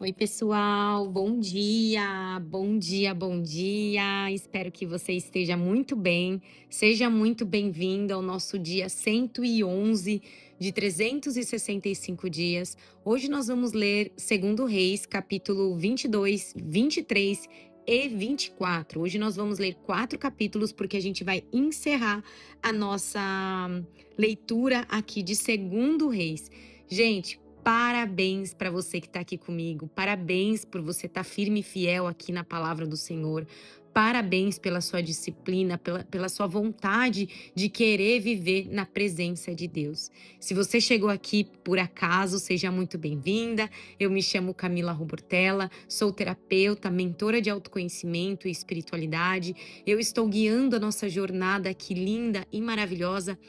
Oi, pessoal, bom dia, bom dia, bom dia. Espero que você esteja muito bem. Seja muito bem-vindo ao nosso dia 111 de 365 dias. Hoje nós vamos ler Segundo Reis, capítulo 22, 23 e 24. Hoje nós vamos ler 4 capítulos porque a gente vai encerrar a nossa leitura aqui de Segundo Reis. Gente, parabéns para você que está aqui comigo. Parabéns por você estar firme e fiel aqui na palavra do Senhor. Parabéns pela sua disciplina, pela sua vontade de querer viver na presença de Deus. Se você chegou aqui por acaso, seja muito bem-vinda. Eu me chamo Camila Rubortella, sou terapeuta, mentora de autoconhecimento e espiritualidade. Eu estou guiando a nossa jornada aqui linda e maravilhosa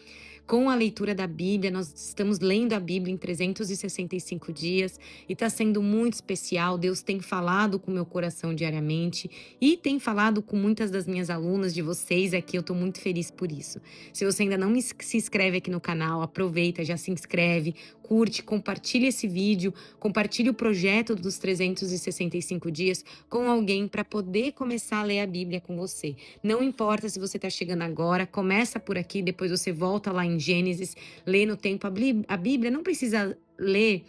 com a leitura da Bíblia. Nós estamos lendo a Bíblia em 365 dias e está sendo muito especial. Deus tem falado com o meu coração diariamente e tem falado com muitas das minhas alunas, de vocês aqui. Eu estou muito feliz por isso. Se você ainda não se inscreve aqui no canal, aproveita, já se inscreve, curte, compartilha esse vídeo, compartilhe o projeto dos 365 dias com alguém para poder começar a ler a Bíblia com você. Não importa se você está chegando agora, começa por aqui, depois você volta lá em Gênesis, lê no tempo. A Bíblia não precisa ler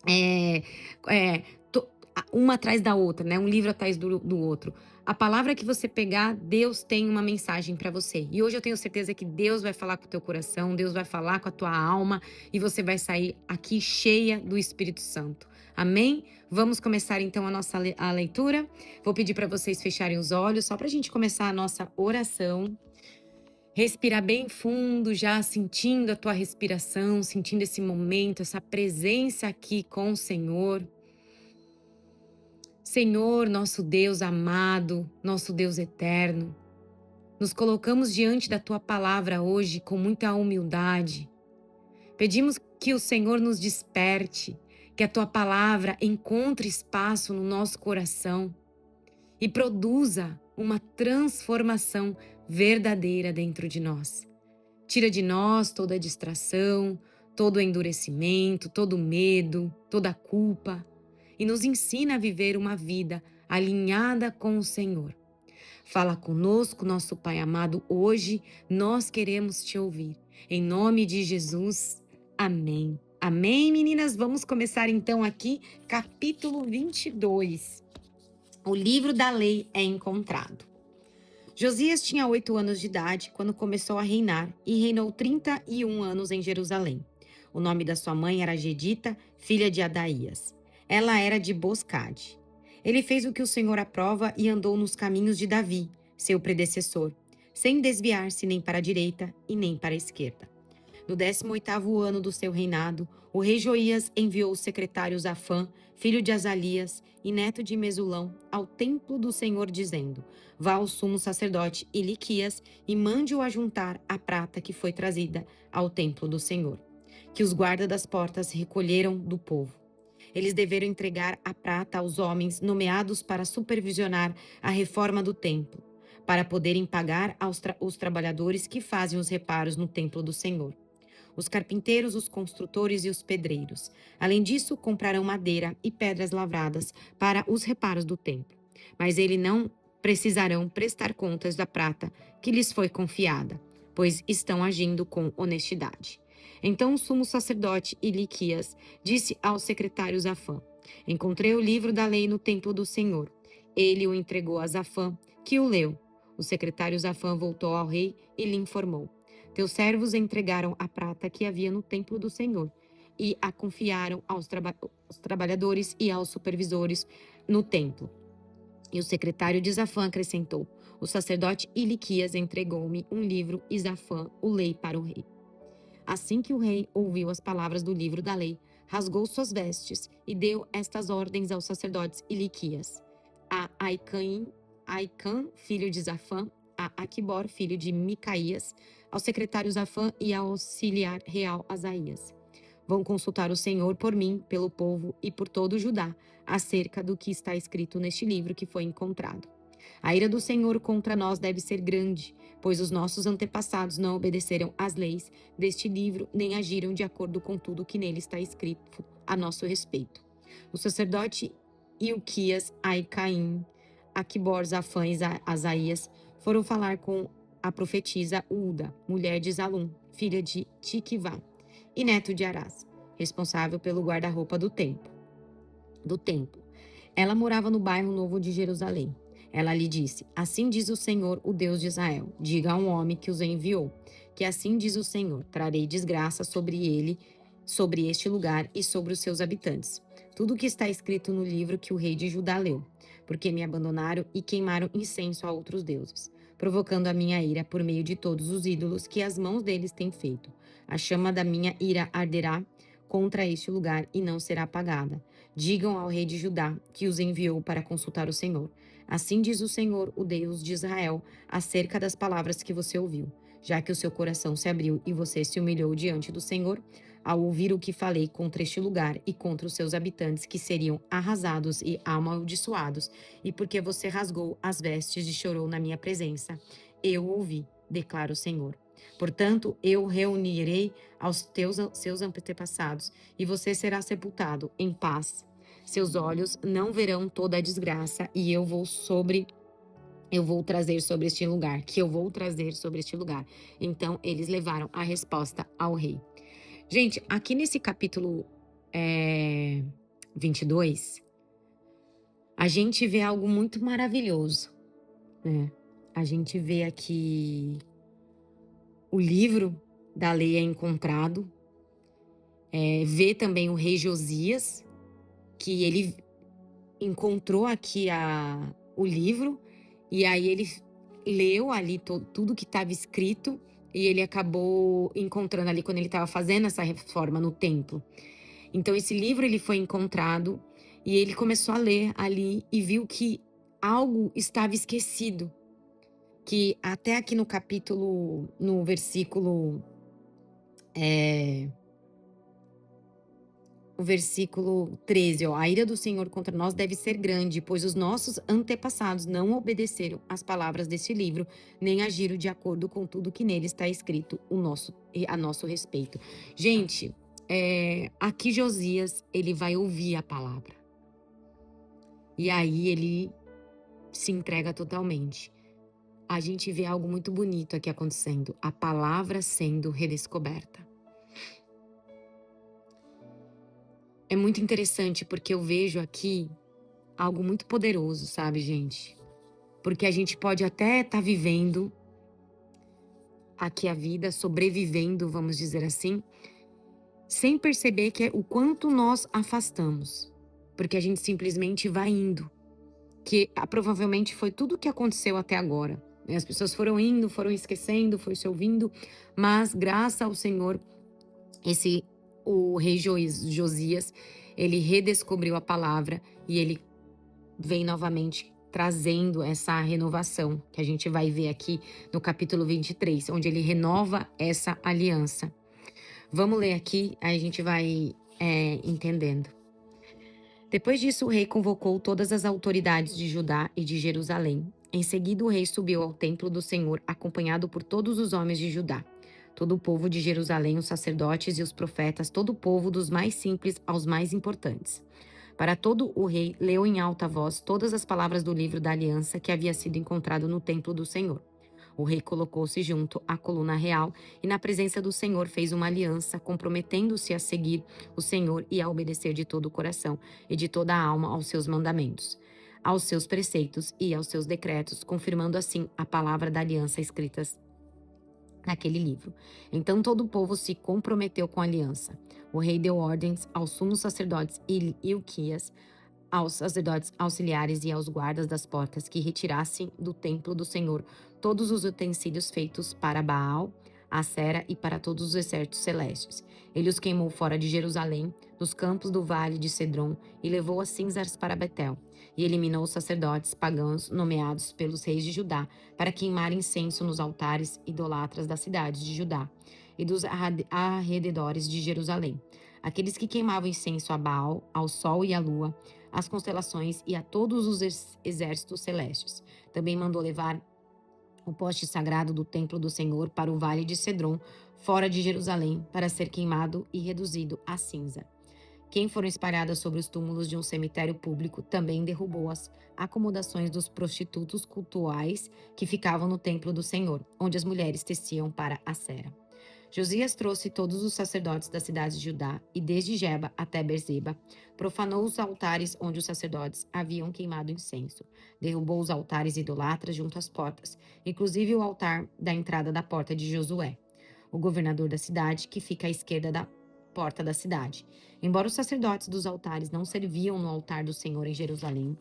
é, é, uma atrás da outra, né? Um livro atrás do outro. A palavra que você pegar, Deus tem uma mensagem para você. E hoje eu tenho certeza que Deus vai falar com o teu coração, Deus vai falar com a tua alma e você vai sair aqui cheia do Espírito Santo. Amém? Vamos começar então a leitura. Vou pedir para vocês fecharem os olhos, só para a gente começar a nossa oração. Respirar bem fundo, já sentindo a tua respiração, sentindo esse momento, essa presença aqui com o Senhor. Senhor, nosso Deus amado, nosso Deus eterno, nos colocamos diante da tua palavra hoje com muita humildade. Pedimos que o Senhor nos desperte, que a tua palavra encontre espaço no nosso coração e produza uma transformação verdadeira dentro de nós. Tira de nós toda a distração, todo o endurecimento, todo o medo, toda a culpa e nos ensina a viver uma vida alinhada com o Senhor. Fala conosco, nosso Pai amado, hoje nós queremos te ouvir. Em nome de Jesus, amém. Amém, meninas? Vamos começar então aqui, capítulo 22. O livro da lei é encontrado. Josias tinha 8 anos de idade quando começou a reinar e reinou 31 anos em Jerusalém. O nome da sua mãe era Gedita, filha de Adaías. Ela era de Boscade. Ele fez o que o Senhor aprova e andou nos caminhos de Davi, seu predecessor, sem desviar-se nem para a direita e nem para a esquerda. No 18º ano do seu reinado, o rei Joias enviou o secretário Zafã, filho de Azalias e neto de Mesulão, ao templo do Senhor, dizendo: Vá ao sumo sacerdote Iliquias e mande-o ajuntar a prata que foi trazida ao templo do Senhor, que os guardas das portas recolheram do povo. Eles deveram entregar a prata aos homens nomeados para supervisionar a reforma do templo, para poderem pagar os trabalhadores que fazem os reparos no templo do Senhor: os carpinteiros, os construtores e os pedreiros. Além disso, comprarão madeira e pedras lavradas para os reparos do templo. Mas eles não precisarão prestar contas da prata que lhes foi confiada, pois estão agindo com honestidade. Então o sumo sacerdote Iliquias disse ao secretário Zafã: Encontrei o livro da lei no templo do Senhor. Ele o entregou a Zafã, que o leu. O secretário Zafã voltou ao rei e lhe informou: Teus servos entregaram a prata que havia no templo do Senhor e a confiaram aos trabalhadores e aos supervisores no templo. E o secretário de Zafã acrescentou: O sacerdote Iliquias entregou-me um livro e Zafã o leu para o rei. Assim que o rei ouviu as palavras do livro da lei, rasgou suas vestes e deu estas ordens aos sacerdotes Iliquias: a Aicã, filho de Zafã, a Aquibor, filho de Micaías, ao secretário Zafã e ao auxiliar real Asaías: Vão consultar o Senhor por mim, pelo povo e por todo o Judá, acerca do que está escrito neste livro que foi encontrado. A ira do Senhor contra nós deve ser grande, pois os nossos antepassados não obedeceram às leis deste livro, nem agiram de acordo com tudo que nele está escrito a nosso respeito. O sacerdote Ilquias, Aicaim, Aquibor, Zafã e Asaías foram falar com a profetisa Ulda, mulher de Zalum, filha de Tiquivá, e neto de Arás, responsável pelo guarda-roupa do templo. Ela morava no bairro Novo de Jerusalém. Ela lhe disse: Assim diz o Senhor, o Deus de Israel: Diga a um homem que os enviou, que assim diz o Senhor: Trarei desgraça sobre ele, sobre este lugar e sobre os seus habitantes. Tudo o que está escrito no livro que o rei de Judá leu, porque me abandonaram e queimaram incenso a outros deuses, provocando a minha ira por meio de todos os ídolos que as mãos deles têm feito. A chama da minha ira arderá contra este lugar e não será apagada. Digam ao rei de Judá que os enviou para consultar o Senhor. Assim diz o Senhor, o Deus de Israel, acerca das palavras que você ouviu. Já que o seu coração se abriu e você se humilhou diante do Senhor, ao ouvir o que falei contra este lugar e contra os seus habitantes que seriam arrasados e amaldiçoados, e porque você rasgou as vestes e chorou na minha presença, eu ouvi, declara o Senhor. Portanto, eu reunirei aos seus antepassados, e você será sepultado em paz. Seus olhos não verão toda a desgraça, e eu vou trazer sobre este lugar, Então, eles levaram a resposta ao rei. Gente, aqui nesse capítulo 22, a gente vê algo muito maravilhoso, né? A gente vê aqui o livro da lei é encontrado, vê também o rei Josias, que ele encontrou aqui o livro, e aí ele leu ali tudo que estava escrito, e ele acabou encontrando ali quando ele estava fazendo essa reforma no templo. Então esse livro ele foi encontrado, e ele começou a ler ali e viu que algo estava esquecido. Que até aqui no versículo o versículo 13, ó, a ira do Senhor contra nós deve ser grande, pois os nossos antepassados não obedeceram às palavras deste livro, nem agiram de acordo com tudo que nele está escrito a nosso respeito. Gente, aqui Josias, ele vai ouvir a palavra. E aí ele se entrega totalmente. A gente vê algo muito bonito aqui acontecendo, a palavra sendo redescoberta. É muito interessante porque eu vejo aqui algo muito poderoso, sabe, gente? Porque a gente pode até estar vivendo aqui a vida, sobrevivendo, vamos dizer assim, sem perceber que é o quanto nós afastamos. Porque a gente simplesmente vai indo. Que provavelmente foi tudo o que aconteceu até agora. As pessoas foram indo, foram esquecendo, foi se ouvindo, mas graças ao Senhor, o rei Josias, ele redescobriu a palavra e ele vem novamente trazendo essa renovação, que a gente vai ver aqui no capítulo 23, onde ele renova essa aliança. Vamos ler aqui, aí a gente vai entendendo. Depois disso, o rei convocou todas as autoridades de Judá e de Jerusalém. Em seguida, o rei subiu ao templo do Senhor, acompanhado por todos os homens de Judá, todo o povo de Jerusalém, os sacerdotes e os profetas, todo o povo, dos mais simples aos mais importantes. Para todo o rei, leu em alta voz todas as palavras do livro da aliança que havia sido encontrado no templo do Senhor. O rei colocou-se junto à coluna real e, na presença do Senhor, fez uma aliança, comprometendo-se a seguir o Senhor e a obedecer de todo o coração e de toda a alma aos seus mandamentos, aos seus preceitos e aos seus decretos, confirmando assim a palavra da aliança escritas naquele livro. Então todo o povo se comprometeu com a aliança. O rei deu ordens aos sumos sacerdotes Ilquias, aos sacerdotes auxiliares e aos guardas das portas que retirassem do templo do Senhor todos os utensílios feitos para Baal, Acera e para todos os exércitos celestes. Ele os queimou fora de Jerusalém, nos campos do vale de Cedron, e levou as cinzas para Betel. E eliminou os sacerdotes pagãos nomeados pelos reis de Judá para queimar incenso nos altares idolatras das cidades de Judá e dos arredores de Jerusalém. Aqueles que queimavam incenso a Baal, ao sol e à lua, às constelações e a todos os exércitos celestes. Também mandou levar o poste sagrado do templo do Senhor para o vale de Cedron, fora de Jerusalém, para ser queimado e reduzido a cinza. Quem foram espalhadas sobre os túmulos de um cemitério público também derrubou as acomodações dos prostitutos cultuais que ficavam no templo do Senhor, onde as mulheres teciam para a cera. Josias trouxe todos os sacerdotes das cidades de Judá e desde Geba até Berzeba, profanou os altares onde os sacerdotes haviam queimado incenso, derrubou os altares idolatras junto às portas, inclusive o altar da entrada da porta de Josué, o governador da cidade, que fica à esquerda da porta da cidade. Embora os sacerdotes dos altares não serviam no altar do Senhor em Jerusalém,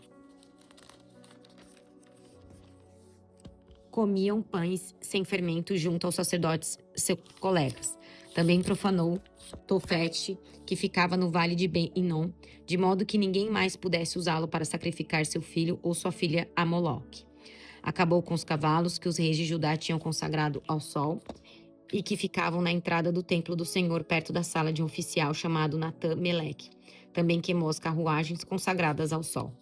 comiam pães sem fermento junto aos sacerdotes seus colegas. Também profanou Tofete, que ficava no vale de Ben-Inom, de modo que ninguém mais pudesse usá-lo para sacrificar seu filho ou sua filha a Moloque. Acabou com os cavalos que os reis de Judá tinham consagrado ao sol e que ficavam na entrada do templo do Senhor, perto da sala de um oficial chamado Natã-Meleque. Também queimou as carruagens consagradas ao sol.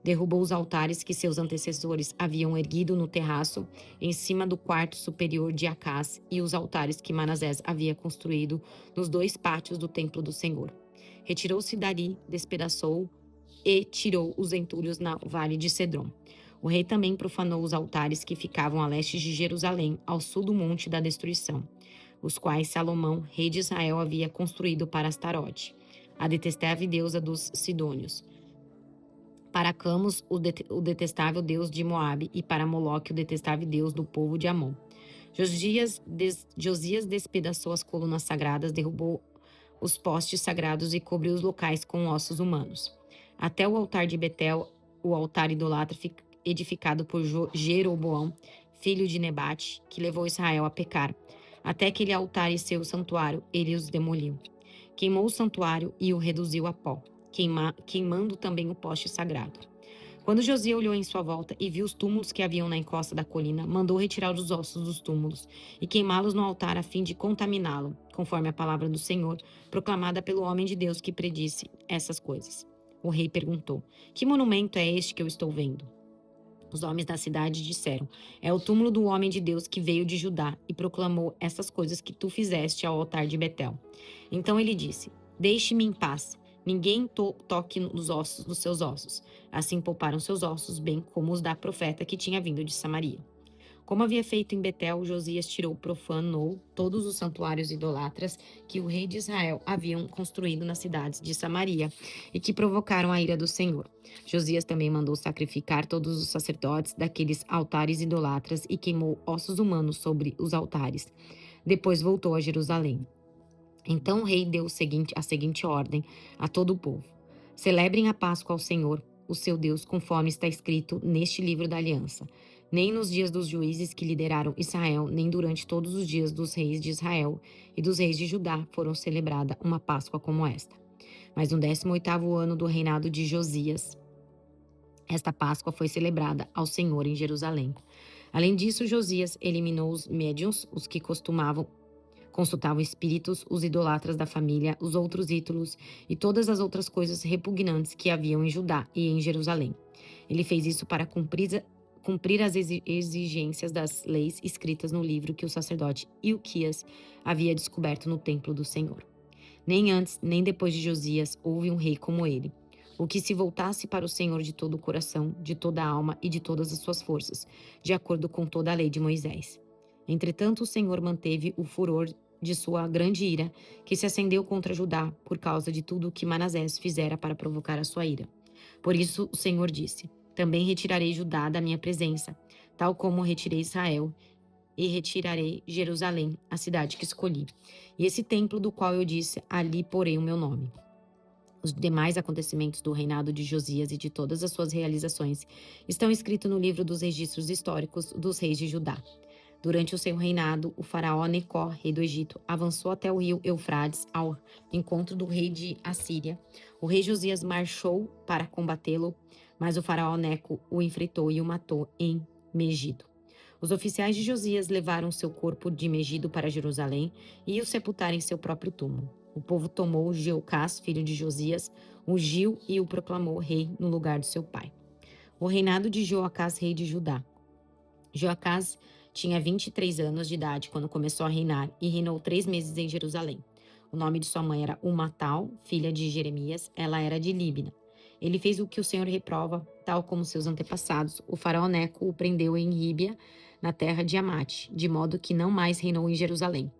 Derrubou os altares que seus antecessores haviam erguido no terraço, em cima do quarto superior de Acás, e os altares que Manasés havia construído nos 2 pátios do templo do Senhor. Retirou-se dali, despedaçou e tirou os entulhos no vale de Cedron. O rei também profanou os altares que ficavam a leste de Jerusalém, ao sul do Monte da Destruição, os quais Salomão, rei de Israel, havia construído para Astarote, a detestável deusa dos Sidônios, para Camus, o detestável deus de Moabe, e para Moloque, o detestável deus do povo de Amon. Josias despedaçou as colunas sagradas, derrubou os postes sagrados e cobriu os locais com ossos humanos. Até o altar de Betel, o altar idolatra edificado por Jeroboão, filho de Nebate, que levou Israel a pecar. Até aquele altar e seu santuário, ele os demoliu. Queimou o santuário e o reduziu a pó, queimando também o poste sagrado. Quando Josias olhou em sua volta e viu os túmulos que haviam na encosta da colina, mandou retirar os ossos dos túmulos e queimá-los no altar a fim de contaminá-lo, conforme a palavra do Senhor, proclamada pelo homem de Deus que predisse essas coisas. O rei perguntou: Que monumento é este que eu estou vendo? Os homens da cidade disseram: É o túmulo do homem de Deus que veio de Judá e proclamou essas coisas que tu fizeste ao altar de Betel. Então ele disse: Deixe-me em paz. Ninguém toque nos ossos dos seus ossos. Assim pouparam seus ossos, bem como os da profeta que tinha vindo de Samaria. Como havia feito em Betel, Josias profanou todos os santuários idolatras que o rei de Israel haviam construído nas cidades de Samaria e que provocaram a ira do Senhor. Josias também mandou sacrificar todos os sacerdotes daqueles altares idolatras e queimou ossos humanos sobre os altares. Depois voltou a Jerusalém. Então o rei deu a seguinte ordem a todo o povo: Celebrem a Páscoa ao Senhor, o seu Deus, conforme está escrito neste livro da aliança. Nem nos dias dos juízes que lideraram Israel, nem durante todos os dias dos reis de Israel e dos reis de Judá foram celebrada uma Páscoa como esta. Mas no 18º ano do reinado de Josias, esta Páscoa foi celebrada ao Senhor em Jerusalém. Além disso, Josias eliminou os médiuns, os que consultavam espíritos, os idolatras da família, os outros ídolos e todas as outras coisas repugnantes que haviam em Judá e em Jerusalém. Ele fez isso para cumprir as exigências das leis escritas no livro que o sacerdote Ilquias havia descoberto no templo do Senhor. Nem antes, nem depois de Josias, houve um rei como ele, o que se voltasse para o Senhor de todo o coração, de toda a alma e de todas as suas forças, de acordo com toda a lei de Moisés. Entretanto, o Senhor manteve o furor de sua grande ira, que se acendeu contra Judá por causa de tudo o que Manasés fizera para provocar a sua ira. Por isso o Senhor disse: Também retirarei Judá da minha presença, tal como retirei Israel, e retirarei Jerusalém, a cidade que escolhi, e esse templo do qual eu disse: Ali porei o meu nome. Os demais acontecimentos do reinado de Josias e de todas as suas realizações estão escritos no livro dos registros históricos dos reis de Judá. Durante o seu reinado, o faraó Necó, rei do Egito, avançou até o rio Eufrates ao encontro do rei de Assíria. O rei Josias marchou para combatê-lo, mas o faraó Neco o enfrentou e o matou em Megido. Os oficiais de Josias levaram seu corpo de Megido para Jerusalém e o sepultaram em seu próprio túmulo. O povo tomou Jeocás, filho de Josias, ungiu e o proclamou rei no lugar de seu pai. O reinado de Joacás, rei de Judá. Joacás tinha 23 anos de idade quando começou a reinar e reinou 3 meses em Jerusalém. O nome de sua mãe era Umatal, filha de Jeremias, ela era de Líbina. Ele fez o que o Senhor reprova, tal como seus antepassados. O faraó Neco o prendeu em Ríbia, na terra de Amate, de modo que não mais reinou em Jerusalém.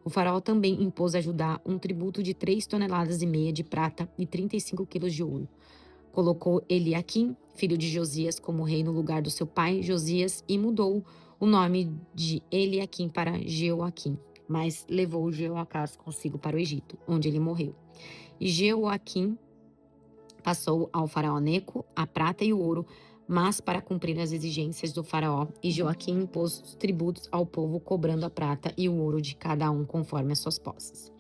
O faraó também impôs a Judá um tributo de 3,5 toneladas de prata e 35 quilos de ouro. Colocou Eliaquim, filho de Josias, como rei no lugar do seu pai Josias e mudou o nome de Eliaquim para Jeoaquim, mas levou Jeoacás consigo para o Egito, onde ele morreu. E Jeoaquim passou ao faraó Neco a prata e o ouro, mas para cumprir as exigências do faraó, e Joaquim impôs os tributos ao povo, cobrando a prata e o ouro de cada um conforme as suas posses.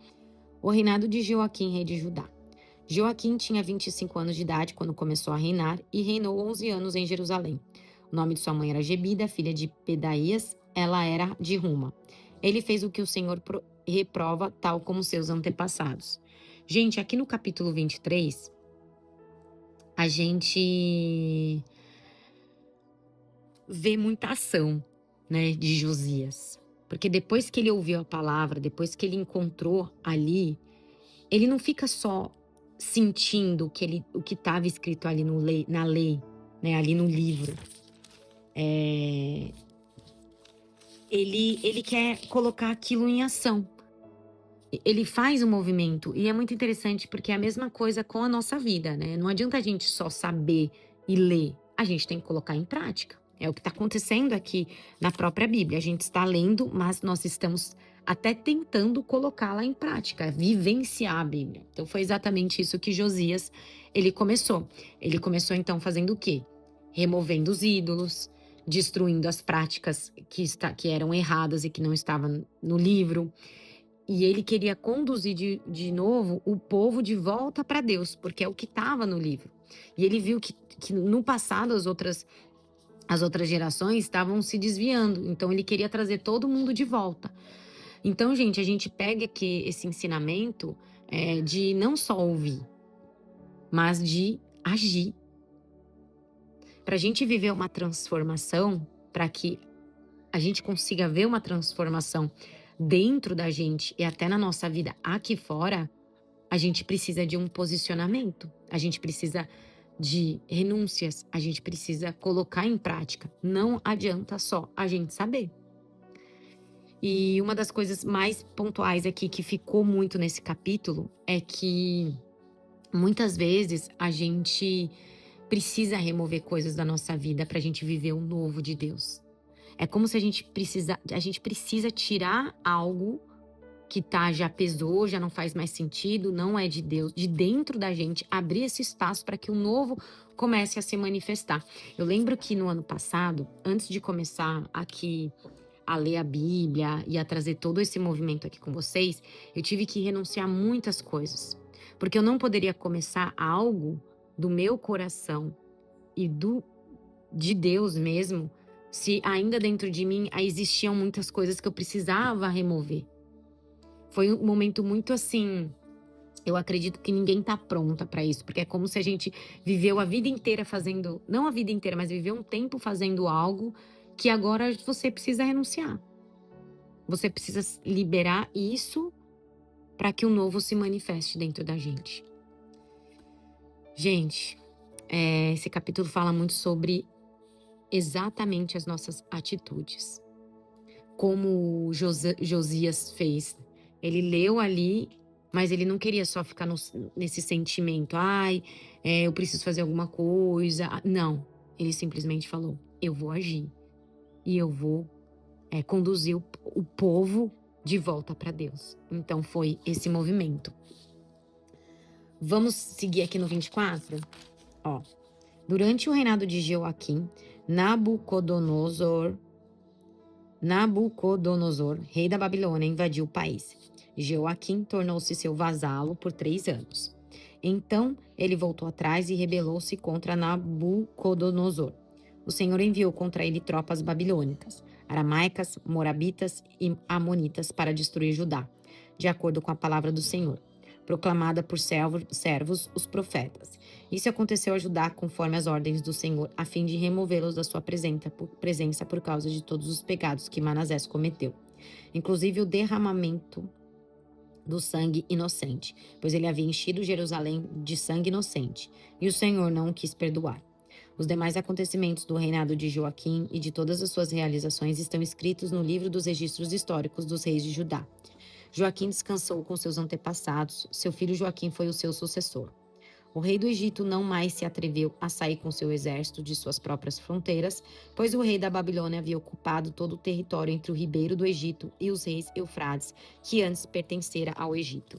O reinado de Joaquim, rei de Judá. Joaquim tinha 25 anos de idade quando começou a reinar e reinou 11 anos em Jerusalém. O nome de sua mãe era Gebida, filha de Pedaías, ela era de Ruma. Ele fez o que o Senhor reprova, tal como seus antepassados. Gente, aqui no capítulo 23, a gente vê muita ação, né, de Josias. Porque depois que ele ouviu a palavra, depois que ele encontrou ali, ele não fica só sentindo o que estava escrito ali na lei, né, ali no livro. Ele quer colocar aquilo em ação. Ele faz um movimento e é muito interessante porque é a mesma coisa com a nossa vida, né? Não adianta a gente só saber e ler, a gente tem que colocar em prática. É o que está acontecendo aqui na própria Bíblia. A gente está lendo, mas nós estamos até tentando colocá-la em prática, vivenciar a Bíblia. Então foi exatamente isso que Josias, ele começou. Ele começou então fazendo o quê? Removendo os ídolos, destruindo as práticas que eram erradas e que não estavam no livro. E ele queria conduzir de novo o povo de volta para Deus, porque é o que estava no livro. E ele viu que no passado as outras gerações estavam se desviando, então ele queria trazer todo mundo de volta. Então, gente, a gente pega aqui esse ensinamento de não só ouvir, mas de agir. Para a gente viver uma transformação, para que a gente consiga ver uma transformação dentro da gente e até na nossa vida aqui fora, a gente precisa de um posicionamento, a gente precisa de renúncias, a gente precisa colocar em prática. Não adianta só a gente saber. E uma das coisas mais pontuais aqui que ficou muito nesse capítulo é que muitas vezes a gente precisa remover coisas da nossa vida para a gente viver o novo de Deus. É como se a gente precisa tirar algo que já pesou, já não faz mais sentido, não é de Deus, de dentro da gente, abrir esse espaço para que o novo comece a se manifestar. Eu lembro que no ano passado, antes de começar aqui a ler a Bíblia e a trazer todo esse movimento aqui com vocês, eu tive que renunciar a muitas coisas, porque eu não poderia começar algo do meu coração e de Deus mesmo, se ainda dentro de mim existiam muitas coisas que eu precisava remover. Foi um momento muito assim, eu acredito que ninguém tá pronta para isso, porque é como se a gente viveu a vida inteira fazendo, não a vida inteira, mas viveu um tempo fazendo algo que agora você precisa renunciar. Você precisa liberar isso para que o novo se manifeste dentro da gente. Gente, esse capítulo fala muito sobre exatamente as nossas atitudes. Como Josias fez. Ele leu ali, mas ele não queria só ficar nesse sentimento. Eu preciso fazer alguma coisa. Não, ele simplesmente falou, eu vou agir. E eu vou conduzir o povo de volta para Deus. Então foi esse movimento. Vamos seguir aqui no 24? Durante o reinado de Jeoaquim, Nabucodonosor, rei da Babilônia, invadiu o país. Jeoaquim tornou-se seu vassalo por 3 anos. Então ele voltou atrás e rebelou-se contra Nabucodonosor. O Senhor enviou contra ele tropas babilônicas, aramaicas, morabitas e amonitas para destruir Judá, de acordo com a palavra do Senhor, proclamada por servos, os profetas. Isso aconteceu a Judá conforme as ordens do Senhor, a fim de removê-los da sua presença por causa de todos os pecados que Manassés cometeu, inclusive o derramamento do sangue inocente, pois ele havia enchido Jerusalém de sangue inocente, e o Senhor não o quis perdoar. Os demais acontecimentos do reinado de Joaquim e de todas as suas realizações estão escritos no livro dos registros históricos dos reis de Judá. Joaquim descansou com seus antepassados, seu filho Joaquim foi o seu sucessor. O rei do Egito não mais se atreveu a sair com seu exército de suas próprias fronteiras, pois o rei da Babilônia havia ocupado todo o território entre o ribeiro do Egito e os reis Eufrates, que antes pertencera ao Egito.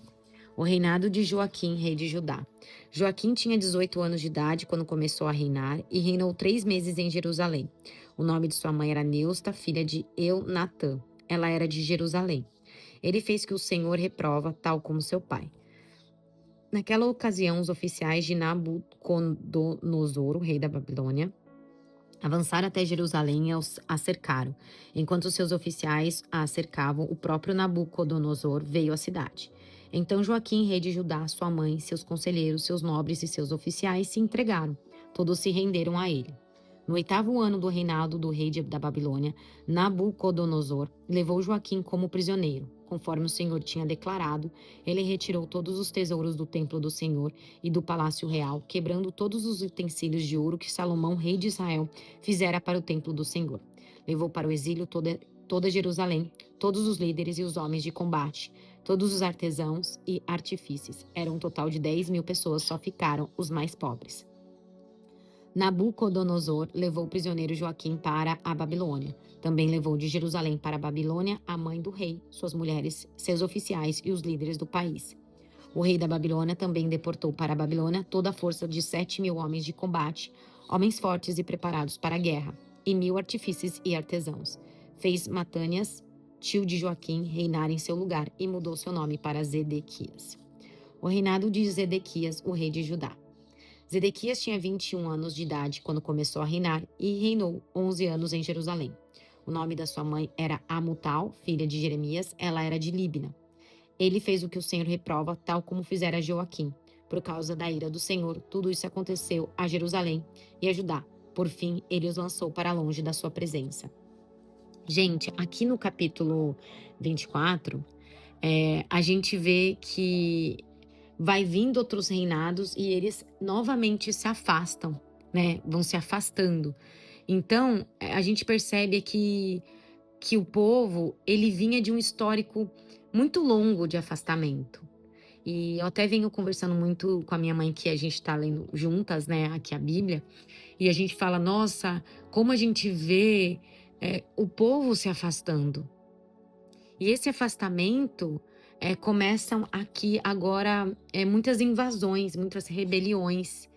O reinado de Joaquim, rei de Judá. Joaquim tinha 18 anos de idade quando começou a reinar e reinou 3 meses em Jerusalém. O nome de sua mãe era Neusta, filha de Elnatã. Ela era de Jerusalém. Ele fez que o Senhor reprova, tal como seu pai. Naquela ocasião, os oficiais de Nabucodonosor, o rei da Babilônia, avançaram até Jerusalém e a cercaram. Enquanto seus oficiais a cercavam, o próprio Nabucodonosor veio à cidade. Então Joaquim, rei de Judá, sua mãe, seus conselheiros, seus nobres e seus oficiais se entregaram. Todos se renderam a ele. No 8º ano do reinado do rei da Babilônia, Nabucodonosor levou Joaquim como prisioneiro. Conforme o Senhor tinha declarado, ele retirou todos os tesouros do templo do Senhor e do palácio real, quebrando todos os utensílios de ouro que Salomão, rei de Israel, fizera para o templo do Senhor. Levou para o exílio toda Jerusalém, todos os líderes e os homens de combate, todos os artesãos e artífices. Era um total de 10.000 pessoas, só ficaram os mais pobres. Nabucodonosor levou o prisioneiro Joaquim para a Babilônia. Também levou de Jerusalém para a Babilônia a mãe do rei, suas mulheres, seus oficiais e os líderes do país. O rei da Babilônia também deportou para a Babilônia toda a força de 7.000 homens de combate, homens fortes e preparados para a guerra, e 1.000 artífices e artesãos. Fez Matânias, tio de Joaquim, reinar em seu lugar e mudou seu nome para Zedequias. O reinado de Zedequias, o rei de Judá. Zedequias tinha 21 anos de idade quando começou a reinar e reinou 11 anos em Jerusalém. O nome da sua mãe era Amutal, filha de Jeremias, ela era de Líbina. Ele fez o que o Senhor reprova, tal como fizera Joaquim. Por causa da ira do Senhor, tudo isso aconteceu a Jerusalém e a Judá. Por fim, ele os lançou para longe da sua presença. Gente, aqui no capítulo 24, a gente vê que vai vindo outros reinados e eles novamente se afastam, né? Vão se afastando. Então, a gente percebe aqui que o povo, ele vinha de um histórico muito longo de afastamento. E eu até venho conversando muito com a minha mãe, que a gente tá lendo juntas, né, aqui a Bíblia, e a gente fala, nossa, como a gente vê o povo se afastando. E esse afastamento começam aqui agora muitas invasões, muitas rebeliões,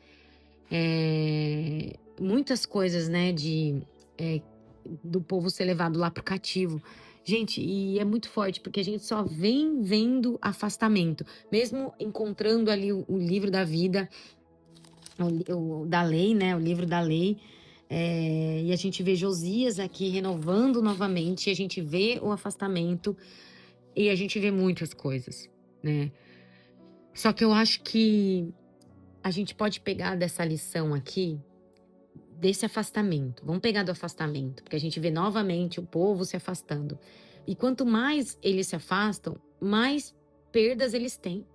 muitas coisas, né, do povo ser levado lá pro cativo. Gente, e é muito forte, porque a gente só vem vendo afastamento, mesmo encontrando ali o livro da vida, da lei, né, o livro da lei, e a gente vê Josias aqui renovando novamente, e a gente vê o afastamento, e a gente vê muitas coisas, né? Só que eu acho que a gente pode pegar dessa lição aqui, desse afastamento. Vamos pegar do afastamento, porque a gente vê novamente o povo se afastando. E quanto mais eles se afastam, mais perdas eles têm.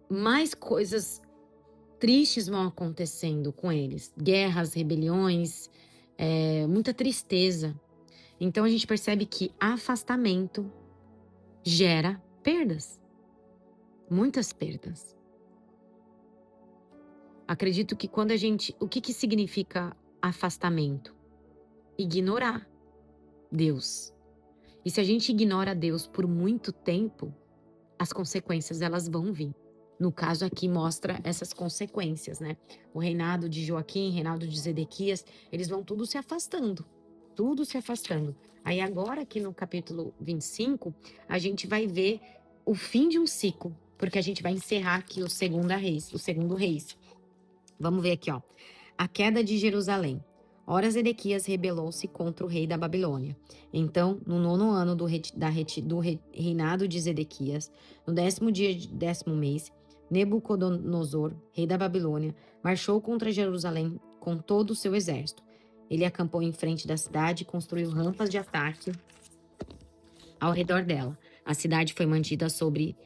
Mais coisas tristes vão acontecendo com eles. Guerras, rebeliões, muita tristeza. Então a gente percebe que afastamento gera perdas. Muitas perdas. Acredito que quando a gente... O que significa afastamento? Ignorar Deus. E se a gente ignora Deus por muito tempo, as consequências elas vão vir. No caso aqui mostra essas consequências, né? O reinado de Joaquim, o reinado de Zedequias, eles vão tudo se afastando. Tudo se afastando. Aí agora aqui no capítulo 25, a gente vai ver o fim de um ciclo, porque a gente vai encerrar aqui o segundo reis. Vamos ver aqui, ó. A queda de Jerusalém. Ora, Zedequias rebelou-se contra o rei da Babilônia. Então, no 9º ano do reinado de Zedequias, no 10º dia de 10º mês, Nabucodonosor, rei da Babilônia, marchou contra Jerusalém com todo o seu exército. Ele acampou em frente da cidade e construiu rampas de ataque ao redor dela. A cidade foi mantida sob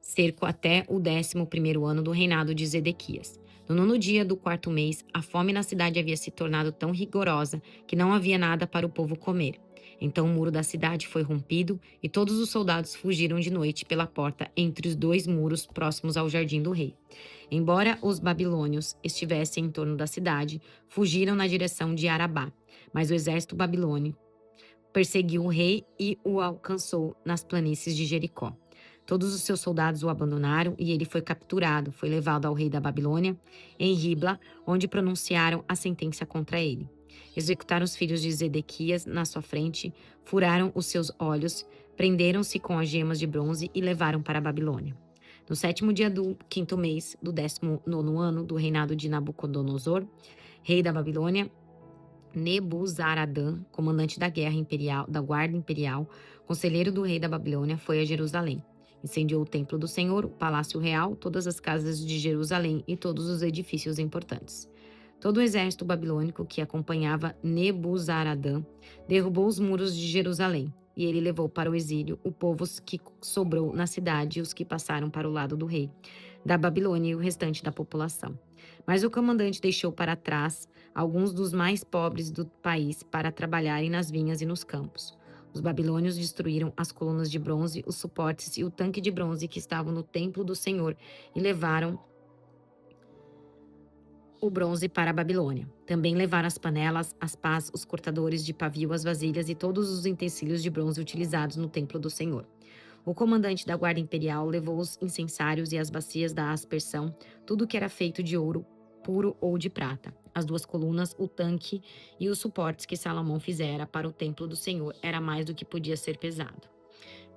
cerco até o 11º ano do reinado de Zedequias. No 9º dia do 4º mês, a fome na cidade havia se tornado tão rigorosa que não havia nada para o povo comer. Então o muro da cidade foi rompido e todos os soldados fugiram de noite pela porta entre os 2 muros próximos ao jardim do rei. Embora os babilônios estivessem em torno da cidade, fugiram na direção de Arabá. Mas o exército babilônico perseguiu o rei e o alcançou nas planícies de Jericó. Todos os seus soldados o abandonaram e ele foi capturado, foi levado ao rei da Babilônia, em Ribla, onde pronunciaram a sentença contra ele. Executaram os filhos de Zedequias na sua frente, furaram os seus olhos, prenderam-se com algemas de bronze e levaram para a Babilônia. No 7º dia do 5º mês do 19º ano do reinado de Nabucodonosor, rei da Babilônia, Nebuzaradã, comandante da guerra imperial, da guarda imperial, conselheiro do rei da Babilônia, foi a Jerusalém. Incendiou o templo do Senhor, o palácio real, todas as casas de Jerusalém e todos os edifícios importantes. Todo o exército babilônico que acompanhava Nebuzaradã derrubou os muros de Jerusalém, e ele levou para o exílio o povo que sobrou na cidade e os que passaram para o lado do rei da Babilônia e o restante da população. Mas o comandante deixou para trás alguns dos mais pobres do país para trabalharem nas vinhas e nos campos. Os babilônios destruíram as colunas de bronze, os suportes e o tanque de bronze que estavam no templo do Senhor e levaram o bronze para a Babilônia. Também levaram as panelas, as pás, os cortadores de pavio, as vasilhas e todos os utensílios de bronze utilizados no templo do Senhor. O comandante da guarda imperial levou os incensários e as bacias da aspersão, tudo que era feito de ouro puro ou de prata. As 2 colunas, o tanque e os suportes que Salomão fizera para o templo do Senhor era mais do que podia ser pesado.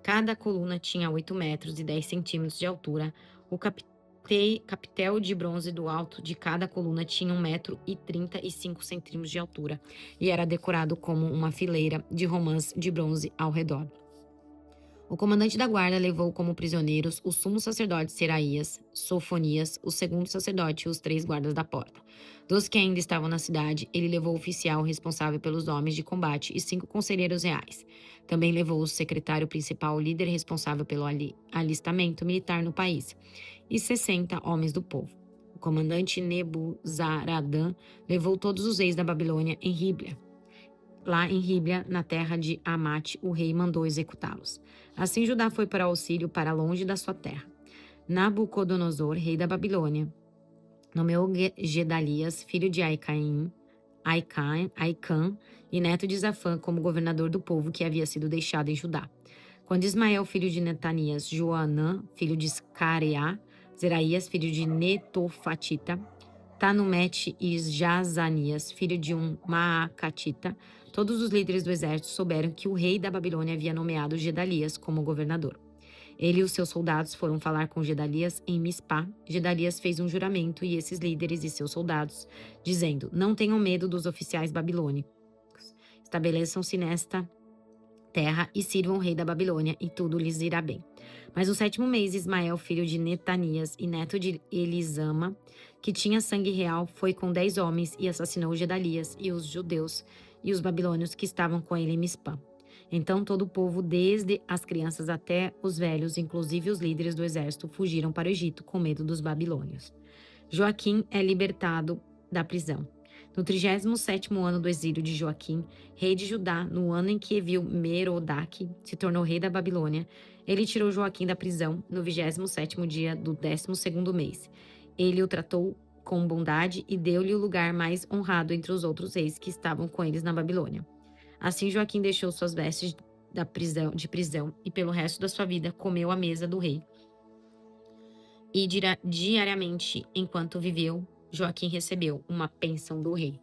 Cada coluna tinha 8 metros e 10 centímetros de altura. O capitel de bronze do alto de cada coluna tinha 1 metro e 35 centímetros de altura e era decorado como uma fileira de romãs de bronze ao redor. O comandante da guarda levou como prisioneiros o sumo sacerdote Seraías, Sofonias, o segundo sacerdote e os 3 guardas da porta. Dos que ainda estavam na cidade, ele levou o oficial responsável pelos homens de combate e 5 conselheiros reais. Também levou o secretário principal, o líder responsável pelo alistamento militar no país, e 60 homens do povo. O comandante Nebuzaradã levou todos os reis da Babilônia em Ribla. Lá em Ribla, na terra de Amate, o rei mandou executá-los. Assim Judá foi para auxílio para longe da sua terra. Nabucodonosor, rei da Babilônia, nomeou Gedalias, filho de Aicã e neto de Zafã, como governador do povo que havia sido deixado em Judá. Quando Ismael, filho de Netanias, Joanã, filho de Scareá, Zeraías, filho de Netofatita, Tanumete e Jazanias, filho de um Maacatita, todos os líderes do exército souberam que o rei da Babilônia havia nomeado Gedalias como governador. Ele e os seus soldados foram falar com Gedalias em Mispá. Gedalias fez um juramento e esses líderes e seus soldados, dizendo: não tenham medo dos oficiais babilônicos. Estabeleçam-se nesta terra e sirvam o rei da Babilônia e tudo lhes irá bem. Mas no 7º mês, Ismael, filho de Netanias e neto de Elisama, que tinha sangue real, foi com 10 homens e assassinou Gedalias e os judeus e os babilônios que estavam com ele em Mispã. Então todo o povo, desde as crianças até os velhos, inclusive os líderes do exército, fugiram para o Egito com medo dos babilônios. Joaquim é libertado da prisão. No 37º ano do exílio de Joaquim, rei de Judá, no ano em que Evil-Merodach se tornou rei da Babilônia, ele tirou Joaquim da prisão no 27º dia do 12º mês. Ele o tratou com bondade e deu-lhe o lugar mais honrado entre os outros reis que estavam com eles na Babilônia. Assim Joaquim deixou suas vestes de prisão e pelo resto da sua vida comeu à mesa do rei. E diariamente, enquanto viveu, Joaquim recebeu uma pensão do rei.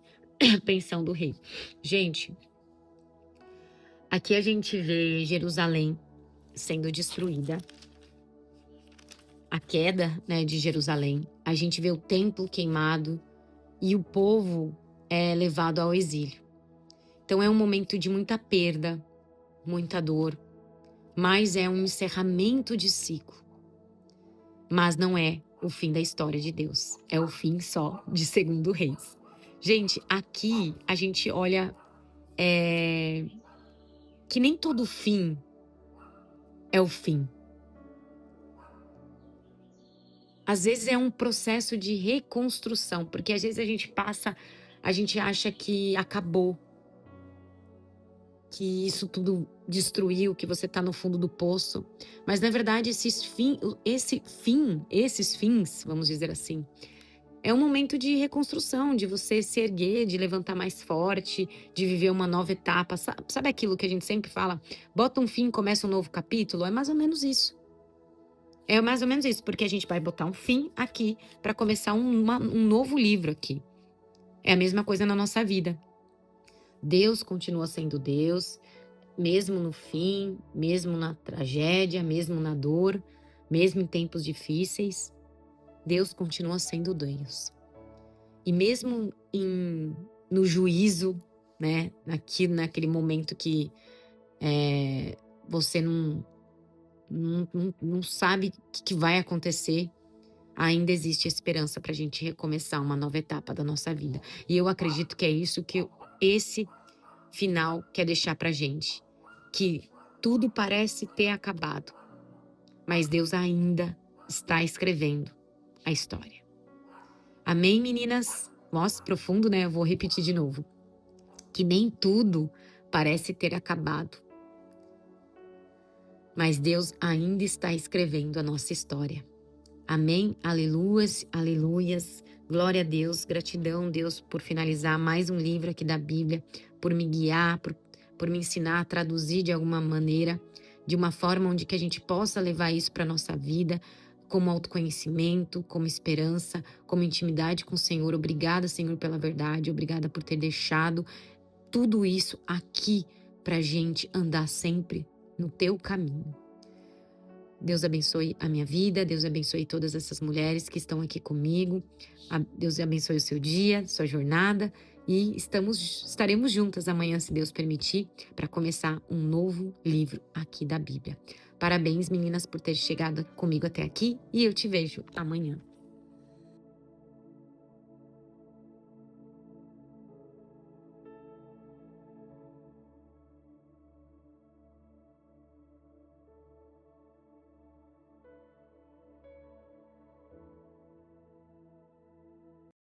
Pensão do rei. Gente, aqui a gente vê Jerusalém sendo destruída. A queda, né, de Jerusalém. A gente vê o templo queimado e o povo é levado ao exílio. Então é um momento de muita perda, muita dor, mas é um encerramento de ciclo. Mas não é o fim da história de Deus, é o fim só de 2º Reis. Gente, aqui a gente olha que nem todo fim é o fim. Às vezes é um processo de reconstrução, porque às vezes a gente acha que acabou, que isso tudo destruiu, que você está no fundo do poço. Mas na verdade esses fins, vamos dizer assim, é um momento de reconstrução, de você se erguer, de levantar mais forte, de viver uma nova etapa. Sabe aquilo que a gente sempre fala? Bota um fim, começa um novo capítulo? É mais ou menos isso. É mais ou menos isso, porque a gente vai botar um fim aqui para começar um novo livro aqui. É a mesma coisa na nossa vida. Deus continua sendo Deus, mesmo no fim, mesmo na tragédia, mesmo na dor, mesmo em tempos difíceis. Deus continua sendo Deus. E mesmo no juízo, né, naquele momento que você não sabe o que vai acontecer, ainda existe esperança para a gente recomeçar uma nova etapa da nossa vida. E eu acredito que é isso que esse final quer deixar para gente. Que tudo parece ter acabado, mas Deus ainda está escrevendo a história. Amém, meninas? Nossa, profundo, né? Eu vou repetir de novo. Que nem tudo parece ter acabado, mas Deus ainda está escrevendo a nossa história. Amém? Aleluias, aleluias. Glória a Deus, gratidão, Deus, por finalizar mais um livro aqui da Bíblia, por me guiar, por me ensinar a traduzir de alguma maneira, de uma forma onde que a gente possa levar isso para a nossa vida, como autoconhecimento, como esperança, como intimidade com o Senhor. Obrigada, Senhor, pela verdade. Obrigada por ter deixado tudo isso aqui para a gente andar sempre no teu caminho. Deus abençoe a minha vida, Deus abençoe todas essas mulheres que estão aqui comigo. Deus abençoe o seu dia, sua jornada. E estaremos juntas amanhã, se Deus permitir, para começar um novo livro aqui da Bíblia. Parabéns, meninas, por ter chegado comigo até aqui e eu te vejo amanhã.